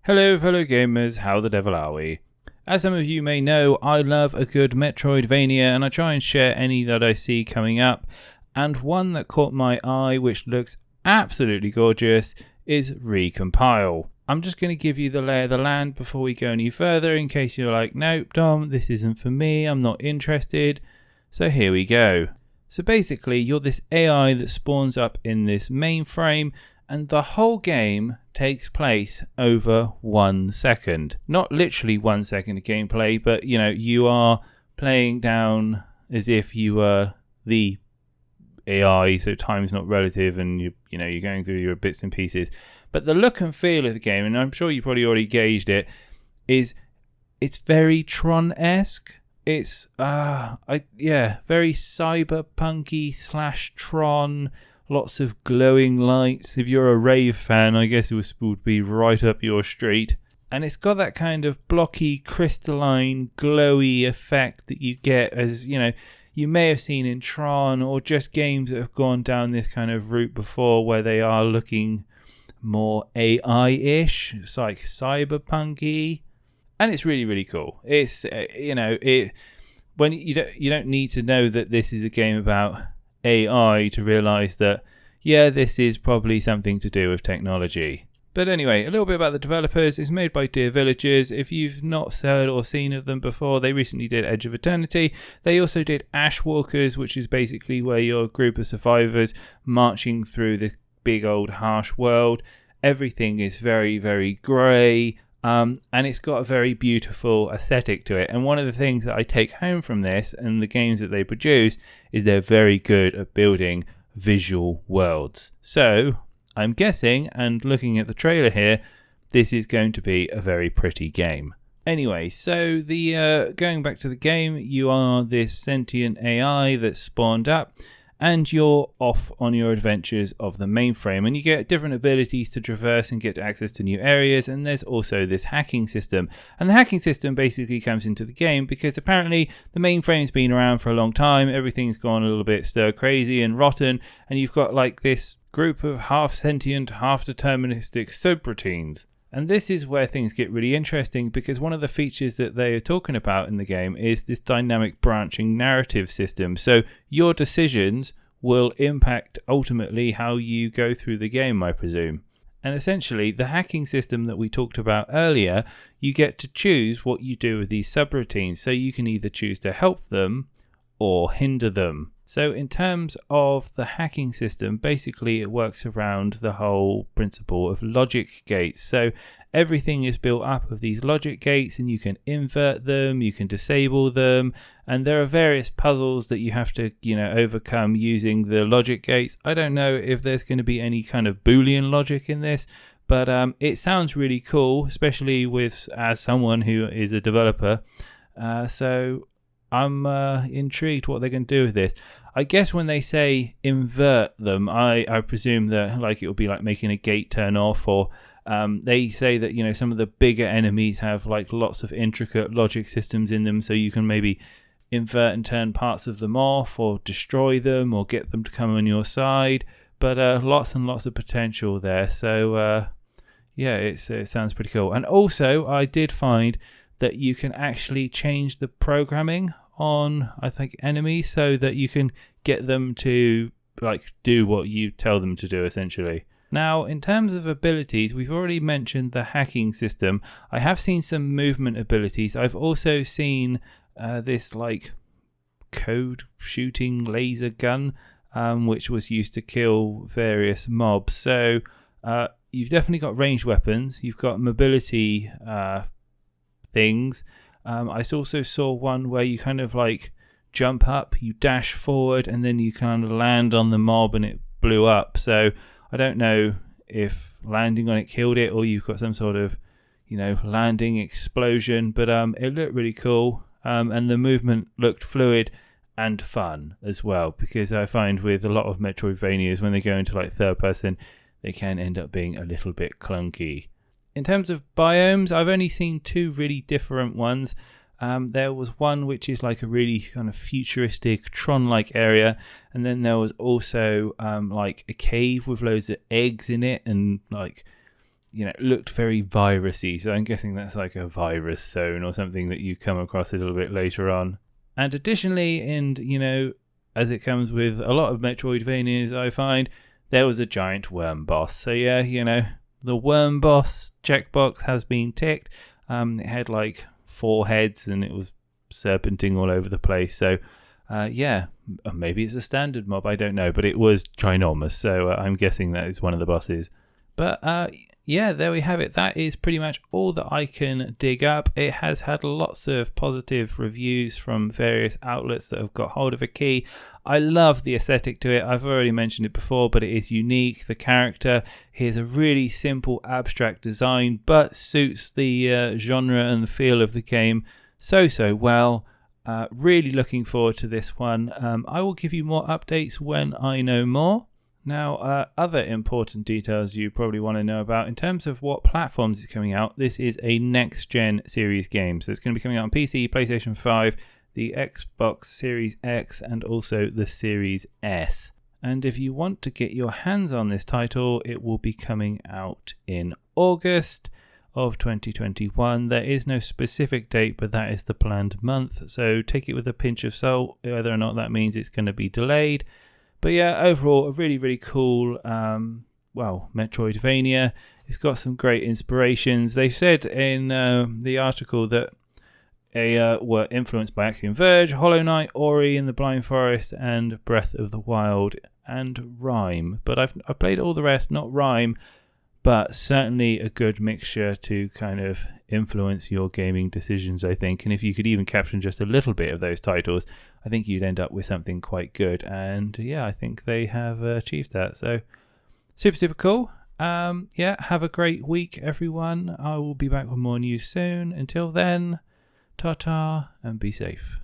Hello fellow gamers, how the devil are we? As some of you may know, I love a good Metroidvania and I try and share any that I see coming up, and one that caught my eye which looks absolutely gorgeous is Recompile. I'm just going to give you the lay of the land before we go any further in case you're like, nope Dom, this isn't for me, I'm not interested. So here we go. So basically you're this AI that spawns up in this mainframe, and the whole game takes place over 1 second. Not literally 1 second of gameplay, but you are playing down as if you were the AI, so time's not relative, and you're going through your bits and pieces. But the look and feel of the game, and I'm sure you probably already gauged it, is it's very Tron-esque. It's very cyberpunky / Tron. Lots of glowing lights. If you're a rave fan, I guess it would be right up your street. And it's got that kind of blocky, crystalline, glowy effect that you get as, you may have seen in Tron or just games that have gone down this kind of route before where they are looking more AI-ish. It's like cyberpunky. And it's really, really cool. It's, when you don't need to know that this is a game about AI to realise that, this is probably something to do with technology. But anyway, a little bit about the developers. It's made by Dear Villagers. If you've not heard or seen of them before, they recently did Edge of Eternity. They also did Ashwalkers, which is basically where you're a group of survivors marching through this big old harsh world. Everything is very, very grey. And it's got a very beautiful aesthetic to it. And one of the things that I take home from this and the games that they produce is they're very good at building visual worlds. So I'm guessing, and looking at the trailer here, this is going to be a very pretty game. Anyway, so the going back to the game, you are this sentient AI that's spawned up, and you're off on your adventures of the mainframe, and you get different abilities to traverse and get access to new areas. And there's also this hacking system, and the hacking system basically comes into the game because apparently the mainframe's been around for a long time, everything's gone a little bit stir crazy and rotten, and you've got like this group of half sentient, half deterministic subroutines. And this is where things get really interesting, because one of the features that they are talking about in the game is this dynamic branching narrative system. So your decisions will impact ultimately how you go through the game, I presume. And essentially, the hacking system that we talked about earlier, you get to choose what you do with these subroutines. So you can either choose to help them or hinder them. So in terms of the hacking system, basically it works around the whole principle of logic gates. So everything is built up of these logic gates, and you can invert them, you can disable them, and there are various puzzles that you have to, overcome using the logic gates. I don't know if there's going to be any kind of Boolean logic in this, but it sounds really cool, especially as someone who is a developer. So I'm intrigued what they're going to do with this. I guess when they say invert them, I presume that it will be like making a gate turn off, or they say that some of the bigger enemies have lots of intricate logic systems in them, so you can maybe invert and turn parts of them off, or destroy them, or get them to come on your side. But lots and lots of potential there. So it sounds pretty cool. And also, I did find that you can actually change the programming on, I think, enemies, so that you can get them to do what you tell them to do, essentially. Now, in terms of abilities, we've already mentioned the hacking system. I have seen some movement abilities. I've also seen this code shooting laser gun, which was used to kill various mobs. So you've definitely got ranged weapons. You've got mobility things. I also saw one where you kind of jump up, you dash forward, and then you kind of land on the mob and it blew up. So I don't know if landing on it killed it, or you've got some sort of landing explosion, but it looked really cool, and the movement looked fluid and fun as well, because I find with a lot of Metroidvanias, when they go into third person, they can end up being a little bit clunky. In terms of biomes, I've only seen two really different ones. There was one which is a really kind of futuristic Tron-like area, and then there was also a cave with loads of eggs in it, and looked very virusy. So I'm guessing that's like a virus zone or something that you come across a little bit later on. And additionally, as it comes with a lot of Metroidvanias, I find there was a giant worm boss. So yeah, the worm boss checkbox has been ticked. It had like 4 heads and it was serpenting all over the place. So maybe it's a standard mob, I don't know, but it was ginormous. So I'm guessing that is one of the bosses. But there we have it. That is pretty much all that I can dig up. It has had lots of positive reviews from various outlets that have got hold of a key. I love the aesthetic to it. I've already mentioned it before, but it is unique. The character, here's a really simple abstract design, but suits the genre and the feel of the game so well. Really looking forward to this one. I will give you more updates when I know more. Now, other important details you probably want to know about in terms of what platforms it's coming out. This is a next-gen series game, so it's going to be coming out on PC, PlayStation 5, the Xbox Series X, and also the Series S. And if you want to get your hands on this title, it will be coming out in August of 2021. There is no specific date, but that is the planned month, so take it with a pinch of salt whether or not that means it's going to be delayed. But yeah, overall, a really, really cool, Metroidvania. It's got some great inspirations. They said in the article that they were influenced by Axiom Verge, Hollow Knight, Ori and the Blind Forest, and Breath of the Wild, and Rime. But I've played all the rest, not Rime, but certainly a good mixture to kind of influence your gaming decisions, I think. And if you could even caption just a little bit of those titles, I think you'd end up with something quite good. And yeah, I think they have achieved that. So super cool. Have a great week, everyone. I will be back with more news soon. Until then, ta-ta and be safe.